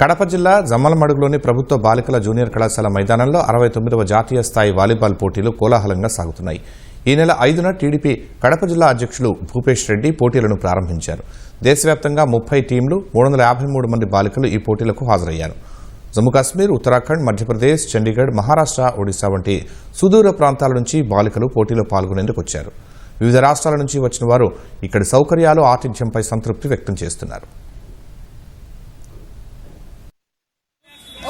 కడప జిల్లా జమ్మలమడుగులోని ప్రభుత్వ బాలికల జూనియర్ కళాశాల మైదానంలో 69వ జాతీయ స్థాయి వాలీబాల్ పోటీలు కోలాహలంగా సాగుతున్నాయి. ఈ నెల 5న టీడీపీ కడప జిల్లా అధ్యక్షులు భూపేష్ రెడ్డి పోటీలను ప్రారంభించారు. దేశవ్యాప్తంగా 30 టీంలు 353 మంది బాలికలు ఈ పోటీలకు హాజరయ్యారు. జమ్మూ కాశ్మీర్, ఉత్తరాఖండ్, మధ్యప్రదేశ్, చండీగఢ్, మహారాష్ట్ర, ఒడిశా వంటి సుదూర ప్రాంతాల నుంచి బాలికలు పోటీలో పాల్గొనేందుకు వచ్చారు. వివిధ రాష్ట్రాల నుంచి వచ్చిన వారు ఇక్కడి సౌకర్యాలు, ఆతిథ్యంపై సంతృప్తి వ్యక్తం చేస్తున్నారు.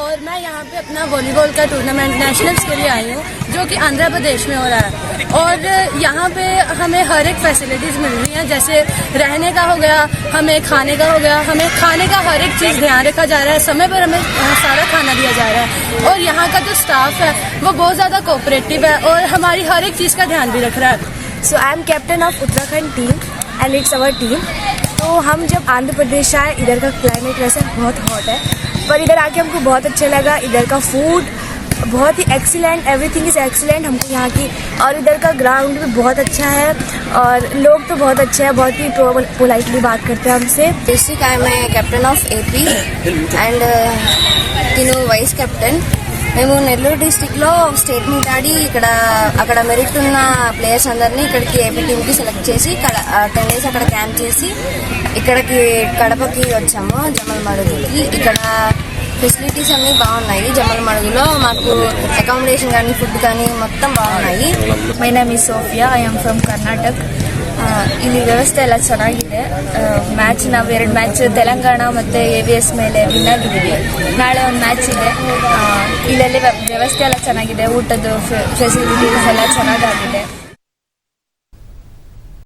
और मैं यहाँ पे अपना वॉलीबॉल का टूर्नामेंट नेशनल्स के लिए आई हूँ, जो कि आंध्र प्रदेश में हो रहा है। और यहाँ पे हमें हर एक फैसिलिटीज मिल रही हैं, जैसे रहने का हो गया, हमें खाने का हो गया, हमें खाने का हर एक चीज ध्यान रखा जा रहा है, समय पर हमें सारा खाना दिया जा रहा है। और यहाँ का जो स्टाफ है वो बहुत ज्यादा कोऑपरेटिव है और हमारी हर एक चीज का ध्यान भी रख रहा है। So I am captain of Uttarakhand team and it's our team. तो हम जब आंध्र प्रदेश आए, इधर का क्लाइमेट वैसे बहुत हॉट है, पर इधर आके हमको बहुत अच्छा लगा। इधर का फूड बहुत ही एक्सीलेंट, एवरीथिंग इज एक्सीलेंट हमको यहाँ की। और इधर का ग्राउंड भी बहुत अच्छा है और लोग तो बहुत अच्छे हैं, बहुत ही पोलाइटली बात करते हैं हमसे। Basic I am captain of AP and నేను వైస్ కెప్టెన్. మేము నెల్లూరు డిస్టిక్లో స్టేట్ మీట్ ఆడి అక్కడ మెరిట్ ఉన్న ప్లేయర్స్ అందరినీ ఇక్కడికి ఏపీ టీమ్కి సెలెక్ట్ చేసి 10 days అక్కడ క్యాంప్ చేసి ఇక్కడికి కడపకి వచ్చాము, జమ్మలమడుగుకి. ఇక్కడ ఫెసిలిటీస్ అన్నీ బాగున్నాయి. జమ్మలమడుగులో మాకు అకామిడేషన్ కానీ ఫుడ్ కానీ మొత్తం బాగున్నాయి. My name is Sophia, I am from Karnataka. ಇಲ್ಲಿ ವ್ಯವಸ್ಥೆ ಎಲ್ಲ ಚೆನ್ನಾಗಿದೆ. ಮ್ಯಾಚ್ ನಾವು 2 ಮ್ಯಾಚ್ ತೆಲಂಗಾಣ ಮತ್ತು AVS ಮೇಲೆ ವಿನ್ ಆಗಿದ್ದೀವಿ. ನಾಳೆ ಒಂದು ಮ್ಯಾಚ್ ಇದೆ. ಇಲ್ಲೆಲ್ಲ ವ್ಯವಸ್ಥೆ ಎಲ್ಲ ಚೆನ್ನಾಗಿದೆ, ಊಟದ ಫೆಸಿಲಿಟೀಸ್ ಎಲ್ಲ ಚೆನ್ನಾಗಾಗಿದೆ.